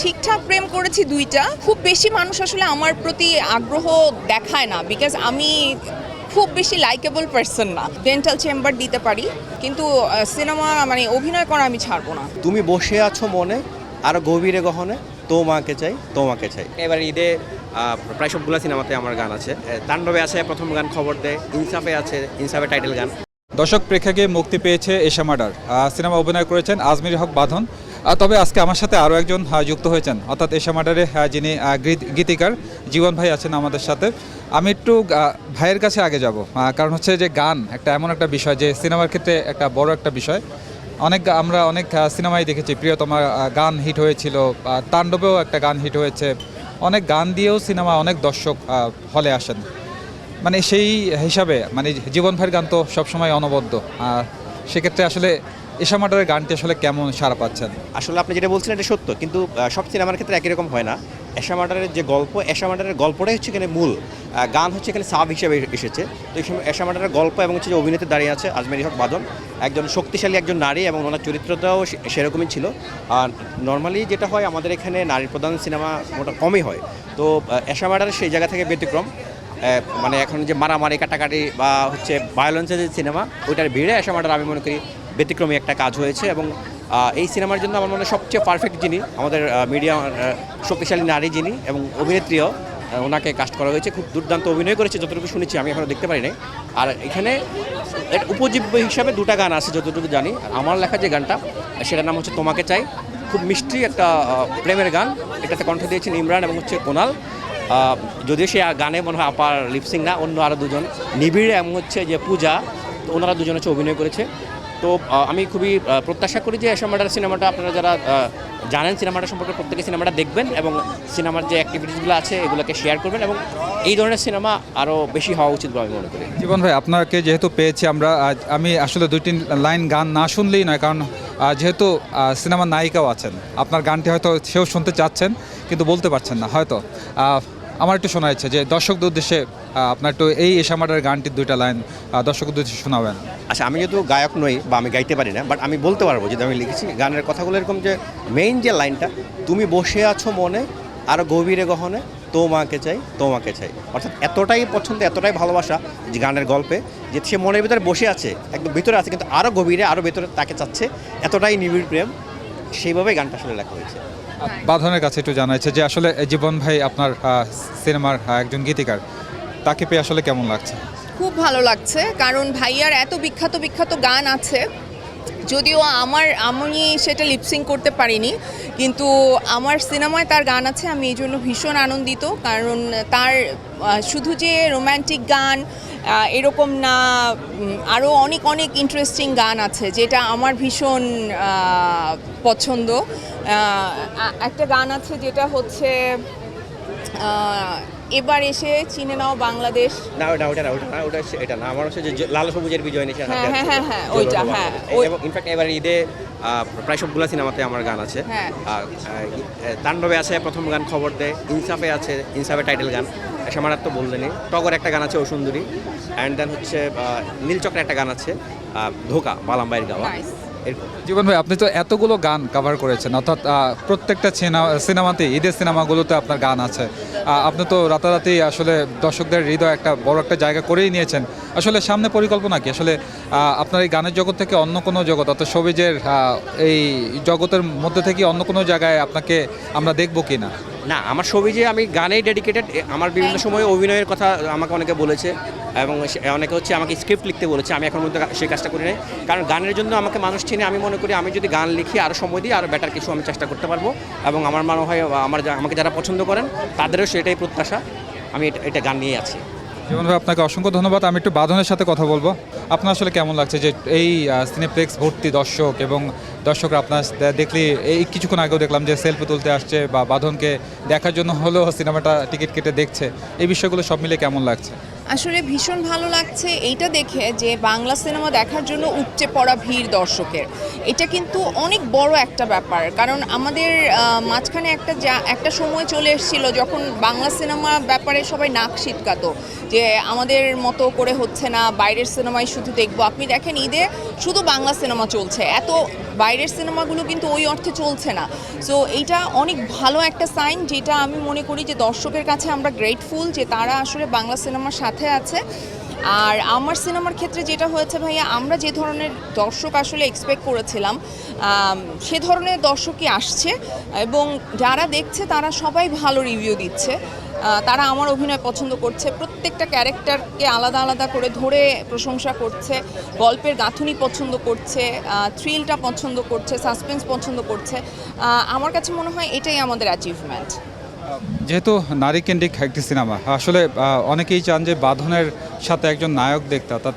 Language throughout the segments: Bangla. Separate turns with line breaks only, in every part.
ঠিকঠাক প্রেম করেছি দুইটা। খুব বেশি মানুষ আসলে আমার প্রতি আগ্রহ দেখায় না, বিকজ আমি খুব বেশি লাইকেবল পারসন না। ডেন্টাল চেম্বার দিতে পারি, কিন্তু সিনেমা মানে অভিনয় করা আমি ছাড়বো না।
তুমি বসে আছো মনে আরো গভীরে গহনে, তোমাকে চাই তোমাকে চাই। এবার ঈদে প্রায় সবগুলো সিনেমাতে আমার গান আছে। তাণ্ডবে আছে প্রথম গান, খবর দে, ইনসাফে আছে, ইনসাফের টাইটেল গান।
দর্শক প্রেক্ষাগৃহে মুক্তি পেয়েছে এশা মার্ডার সিনেমা, অভিনয় করেছেন আজমির হক বাঁধন। তবে আজকে আমার সাথে আরও একজন যুক্ত হয়েছেন, অর্থাৎ এশা মার্ডারে যিনি গীতিকার জীবন ভাই আছেন আমাদের সাথে। আমি একটু ভাইয়ের কাছে আগে যাব, কারণ হচ্ছে যে গান একটা এমন একটা বিষয় যে সিনেমার ক্ষেত্রে একটা বড় একটা বিষয়। আমরা অনেক সিনেমাই দেখেছি, প্রিয়তমা গান হিট হয়েছিল, তাণ্ডবেও একটা গান হিট হয়েছে, অনেক গান দিয়েও সিনেমা অনেক দর্শক হলে আসেন। মানে সেই হিসাবে মানে জীবন ভাইয়ের গান তো সবসময় অনবদ্য। সেক্ষেত্রে আসলে এশা মার্ডারের গানটি আসলে কেমন সাড়া পাচ্ছেন?
আসলে আপনি যেটা বলছেন এটা সত্য, কিন্তু সব সিনেমার ক্ষেত্রে একই রকম হয় না। এশা মার্ডারের যে গল্প, এশা মার্ডারের গল্পটাই হচ্ছে এখানে মূল, গান হচ্ছে এখানে সাব হিসেবে এসেছে। তো এশা মার্ডারের গল্প এবং হচ্ছে যে অভিনেতা দাঁড়িয়ে আছে আজমেরি হক বাঁধন, একজন শক্তিশালী একজন নারী, এবং ওনার চরিত্রটাও সেরকমই ছিল। আর নর্মালি যেটা হয় আমাদের এখানে নারী প্রধান সিনেমা মোটা কমই হয়। তো এশা মার্ডারের সেই জায়গা থেকে ব্যতিক্রম। মানে এখন যে মারামারি কাটাকাটি বা হচ্ছে ভায়োলেন্সের যে সিনেমা, ওইটার ভিড়ে এশা মার্ডার আমি মনে করি ব্যতিক্রমী একটা কাজ হয়েছে। এবং এই সিনেমার জন্য আমার মনে হয় সবচেয়ে পারফেক্ট যিনি, আমাদের মিডিয়া শক্তিশালী নারী যিনি এবং অভিনেত্রীও, ওনাকে কাস্ট করা হয়েছে। খুব দুর্দান্ত অভিনয় করেছে যতটুকু শুনেছি, আমি এখনও দেখতে পারি নাই। আর এখানে উপজীব্য হিসাবে দুটা গান আছে যতটুকু জানি। আমার লেখা যে গানটা, সেটার নাম হচ্ছে তোমাকে চাই, খুব মিষ্টি একটা প্রেমের গান। এটাতে কণ্ঠ দিয়েছেন ইমরান এবং হচ্ছে কোনাল। যদিও সে গানে মনে হয় আপার লিপসিং না, অন্য আরও দুজন নিবিড় এবং হচ্ছে যে পূজা, তো ওনারা দুজন হচ্ছে অভিনয় করেছে। তো আমি খুবই প্রত্যাশা করি যে এশা মার্ডার সিনেমাটা আপনারা যারা জানেন সিনেমাটা সম্পর্কে, প্রত্যেকে সিনেমাটা দেখবেন এবং সিনেমার যে অ্যাক্টিভিটিসগুলো আছে এগুলোকে শেয়ার করবেন, এবং এই ধরনের সিনেমা আরও বেশি হওয়া উচিত বলে আমি মনে করি।
জীবন ভাই, আপনাকে যেহেতু পেয়েছি আমি আসলে 2-3 লাইন গান না শুনলেই নয়, কারণ যেহেতু সিনেমার নায়িকাও আছেন, আপনার গানটি হয়তো সেও শুনতে চাচ্ছেন কিন্তু বলতে পারছেন না হয়তো। আমার একটু শোনা যাচ্ছে যে দর্শকদের উদ্দেশ্যে আপনার একটু এই এশা মার্ডারের গানটির 2টা লাইন দর্শকদের উদ্দেশ্যে শোনাবেন।
আচ্ছা, আমি যেহেতু গায়ক নই বা আমি গাইতে পারি না, বাট আমি বলতে পারবো যদি আমি লিখেছি গানের কথাগুলো এরকম যে মেইন যে লাইনটা, তুমি বসে আছো মনে আরও গভীরে গহনে, তোমাকে চাই তোমাকে চাই। অর্থাৎ এতটাই পছন্দ, এতটাই ভালোবাসা যে গানের গল্পে, যে সে মনের ভিতরে বসে আছে, একদম ভিতরে আছে কিন্তু আরও গভীরে, আরও ভেতরে তাকে চাচ্ছে, এতটাই নিবিড় প্রেম। সেইভাবেই গানটা আসলে লেখা হয়েছে।
বাঁধনের কাছে একটু জানাইছে যে আসলে জীবন ভাই আপনার সিনেমার একজন গীতিকার, তাকে পেয়ে আসলে কেমন লাগছে?
খুব ভালো লাগছে, কারণ ভাইয়ার এত বিখ্যাত বিখ্যাত গান আছে, যদিও আমি সেটা লিপসিং করতে পারিনি, কিন্তু আমার সিনেমায় তার গান আছে। আমি এই জন্য ভীষণ আনন্দিত, কারণ তার শুধু যে রোম্যান্টিক গান এরকম না, আরও অনেক অনেক ইন্টারেস্টিং গান আছে যেটা আমার ভীষণ পছন্দ। একটা গান আছে যেটা হচ্ছে এবার এসে চিনে নাও বাংলাদেশ।
না ওটা ওটা না, ওটা না, ওটা এটা না, আমার হচ্ছে যে লাল সবুজের বিজয় নিশান।
হ্যাঁ ওইটা, হ্যাঁ।
এবং ইনফ্যাক্ট এবার ঈদে প্রায় সবগুলো সিনেমাতে আমার গান আছে। তাণ্ডবে আছে প্রথম গান, খবর দে, ইনসাফে আছে, ইনসাফের টাইটেল গান। এশা মার্ডার তো বললেনই, টগর একটা গান আছে ও সুন্দরী, অ্যান্ড দেন হচ্ছে নীলচক্রের একটা গান আছে, ধোকা, বালামবাইয়ের গাওয়া।
জীবন ভাই, আপনি তো এতগুলো গান কভার করেছেন, অর্থাৎ প্রত্যেকটা সিনেমাতে, ঈদের সিনেমাগুলোতে আপনার গান আছে। আপনি তো রাতারাতি আসলে দর্শকদের হৃদয় একটা বড় একটা জায়গা করেই নিয়েছেন। আসলে সামনে পরিকল্পনা কি আসলে আপনার এই গানের জগৎ থেকে অন্য কোনো জগৎ, অর্থাৎ শোবিজের এই জগতের মধ্যে থেকে অন্য কোনো জায়গায় আপনাকে আমরা দেখবো কি না?
না, আমার শোবিজে আমি গানেই ডেডিকেটেড। আমার বিভিন্ন সময় অভিনয়ের কথা আমাকে অনেকে বলেছে, এবং অনেকে হচ্ছে আমাকে স্ক্রিপ্ট লিখতে বলেছে। আমি এখন পর্যন্ত সেই কাজটা করি নাই, কারণ গানের জন্য আমাকে মানুষ চিনে। আমি মনে করি আমি যদি গান লিখি, আরও সময় দিই, আরও বেটার কিছু আমি চেষ্টা করতে পারবো, এবং আমার মনে হয় আমাকে যারা পছন্দ করেন তাদেরও সেটাই প্রত্যাশা। আমি এটা গান নিয়ে আছি।
জীবন ভাই, আপনাকে অসংখ্য ধন্যবাদ। আমি একটু বাঁধনের সাথে কথা বলবো। আপনার আসলে কেমন লাগছে যে এই সিনেপ্লেক্স ভর্তি দর্শক, এবং দর্শকরা আপনার দেখলে এই কিছুক্ষণ আগেও দেখলাম যে সেলফি তুলতে আসছে বা বাঁধনকে দেখার জন্য হলেও সিনেমাটা টিকিট কেটে দেখছে, এই বিষয়গুলো সব মিলে কেমন লাগছে?
আসলে ভীষণ ভালো লাগছে এইটা দেখে যে বাংলা সিনেমা দেখার জন্য উপচে পড়া ভিড় দর্শকের। এটা কিন্তু অনেক বড় একটা ব্যাপার, কারণ আমাদের মাঝখানে একটা সময় চলে এসেছিল যখন বাংলা সিনেমা ব্যাপারে সবাই নাক সিটকাতো, যে আমাদের মতো করে হচ্ছে না, বাইরের সিনেমায় শুধু দেখবো। আপনি দেখেন ঈদে শুধু বাংলা সিনেমা চলছে, এত বাইরের সিনেমাগুলো কিন্তু ওই অর্থে চলছে না। সো এইটা অনেক ভালো একটা সাইন, যেটা আমি মনে করি যে দর্শকের কাছে আমরা গ্রেটফুল যে তারা আসলে বাংলা সিনেমার সাথে আছে। আর আমার সিনেমার ক্ষেত্রে যেটা হয়েছে ভাইয়া, আমরা যে ধরনের দর্শক আসলে এক্সপেক্ট করেছিলাম সে ধরনের দর্শকই আসছে, এবং যারা দেখছে তারা সবাই ভালো রিভিউ দিচ্ছে। তারা আমার অভিনয় পছন্দ করছে, প্রত্যেকটা ক্যারেক্টারকে আলাদা আলাদা করে ধরে প্রশংসা করছে, গল্পের গাঁথুনি পছন্দ করছে, থ্রিলটা পছন্দ করছে, সাসপেন্স পছন্দ করছে। আমার কাছে মনে হয় এটাই আমাদের অ্যাচিভমেন্ট।
যেহেতু নারী কেন্দ্রিক একটি সিনেমা, আসলে অনেকেই চান যে বাঁধনের সাথে একজন নায়ক দেখতে, অর্থাৎ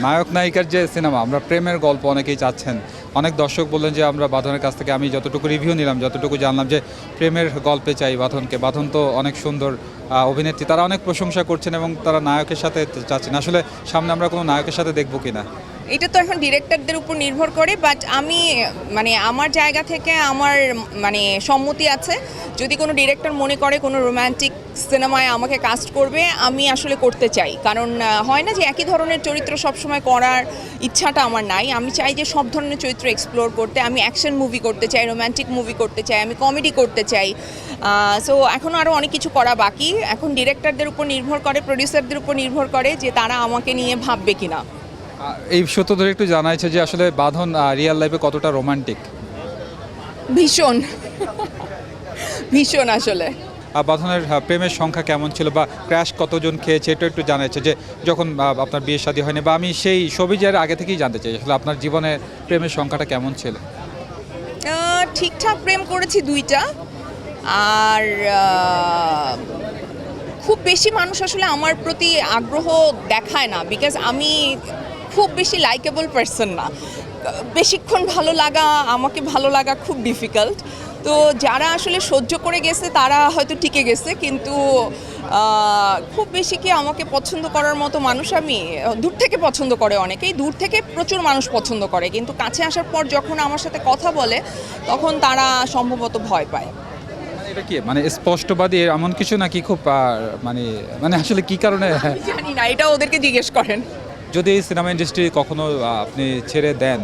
নায়ক নায়িকার যে সিনেমা, আমরা প্রেমের গল্প অনেকেই চাচ্ছেন। অনেক দর্শক বললেন যে আমরা বাঁধনের কাছ থেকে, আমি যতটুকু রিভিউ নিলাম, যতটুকু জানলাম যে প্রেমের গল্পে চাই বাঁধনকে। বাঁধন তো অনেক সুন্দর অভিনেত্রী, তারা অনেক প্রশংসা করছেন এবং তারা নায়কের সাথে চাচ্ছেন। আসলে সামনে আমরা কোনো নায়কের সাথে দেখবো কিনা
এটা তো এখন ডিরেক্টরদের উপর নির্ভর করে, বাট আমি মানে আমার জায়গা থেকে আমার মানে সম্মতি আছে। যদি কোনো ডিরেক্টর মনে করে কোনো রোম্যান্টিক সিনেমায় আমাকে কাস্ট করবে, আমি আসলে করতে চাই। কারণ হয় না যে একই ধরনের চরিত্র সবসময় করার ইচ্ছাটা আমার নাই। আমি চাই যে সব ধরনের চরিত্র এক্সপ্লোর করতে। আমি অ্যাকশন মুভি করতে চাই, রোম্যান্টিক মুভি করতে চাই, আমি কমেডি করতে চাই। সো এখনও আরও অনেক কিছু করা বাকি। এখন ডিরেক্টরদের উপর নির্ভর করে, প্রডিউসারদের উপর নির্ভর করে যে তারা আমাকে নিয়ে ভাববে কিনা।
এই সূত্র ধরে একটু জানাইছে যে আসলে বাঁধন রিয়েল লাইফে কতটা রোমান্টিক?
ভীষণ ভীষণ আসলে।
বাঁধনের প্রেমের সংখ্যা কেমন ছিল, বা ক্র্যাশ কতজন খেয়েছে, এটা একটু জানাচ্ছে যে যখন আপনার বিয়ে শাদী হয়নি, বা আমি সেই সবিজের আগে থেকেই জানতে চাই আসলে আপনার জীবনে প্রেমের সংখ্যাটা কেমন ছিল?
ঠিকঠাক প্রেম করেছি 2টা, আর খুব বেশি মানুষ আসলে আমার প্রতি আগ্রহ দেখায় না, বিকজ আমি খুব বেশি লাইকেবল পারসন না। বেশিক্ষণ ভালো লাগা, আমাকে ভালো লাগা খুব ডিফিকাল্ট। তো যারা আসলে সহ্য করে গেছে তারা হয়তো টিকে গেছে, কিন্তু খুব বেশি কি আমাকে পছন্দ করার মতো মানুষ, আমি দূর থেকে পছন্দ করে অনেকেই, দূর থেকে প্রচুর মানুষ পছন্দ করে, কিন্তু কাছে আসার পর যখন আমার সাথে কথা বলে তখন তারা সম্ভবত ভয় পায়।
এটা কি মানে স্পষ্টবাদী এমন কিছু নাকি খুব মানে মানে আসলে কি কারণে?
জানি না, এটা ওদেরকে জিজ্ঞেস করেন।
যদি এই সিনেমা ইন্ডাস্ট্রি কখনো আপনি ছেড়ে দেন,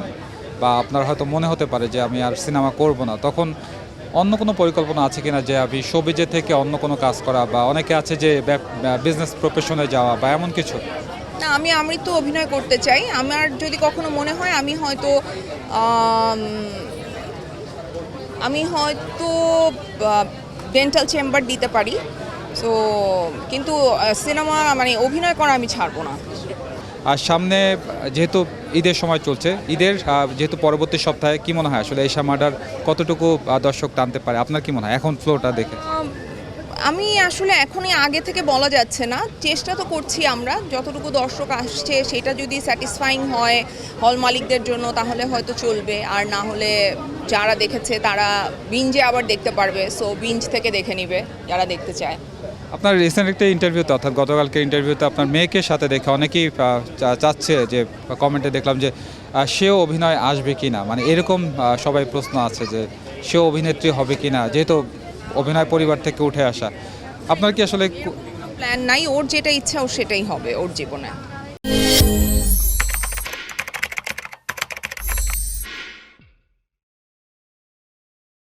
বা আপনার হয়তো মনে হতে পারে যে আমি আর সিনেমা করব না, তখন অন্য কোনো পরিকল্পনা আছে কিনা যে আমি শোবিজে থেকে অন্য কোনো কাজ করা, বা অনেকে আছে যে বিজনেস প্রফেশনে যাওয়া, বা এমন কিছু?
না, আমি তো অভিনয় করতে চাই। আমার যদি কখনো মনে হয় আমি হয়তো ডেন্টাল চেম্বার দিতে পারি। সো কিন্তু সিনেমা মানে অভিনয় করা আমি ছাড়বো না।
আর সামনে যেহেতু ঈদের সময় চলছে, ঈদের যেহেতু পরবর্তী সপ্তাহে, কি মনে হয় আসলে এশা মার্ডার কতটুকু দর্শক টানতে পারে? আপনার কি মনে হয় এখন ফ্লোটা দেখে?
আমি আসলে এখনই আগে থেকে বলা যাচ্ছে না, চেষ্টা তো করছি আমরা। যতটুকু দর্শক আসছে সেটা যদি স্যাটিসফাইং হয় হল মালিকদের জন্য তাহলে হয়তো চলবে, আর না হলে যারা দেখেছে তারা বিঞ্জে আবার দেখতে পারবে। সো বিঞ্জ থেকে দেখে নিবে যারা দেখতে চায়।
আপনার রিসেন্ট একটা ইন্টারভিউতে, অর্থাৎ গতকালকে ইন্টারভিউতে আপনার মেয়েকে সাথে দেখে অনেকেই চাচ্ছে যে, কমেন্টে দেখলাম যে সেও অভিনয় আসবে কি না, মানে এরকম সবাই প্রশ্ন আছে যে সেও অভিনেত্রী হবে কি না, যেহেতু অভিনয় পরিবার থেকে উঠে আসা। আপনার কি আসলে
প্ল্যান নাই, ওর যেটা ইচ্ছা ও সেটাই হবে ওর জীবনে।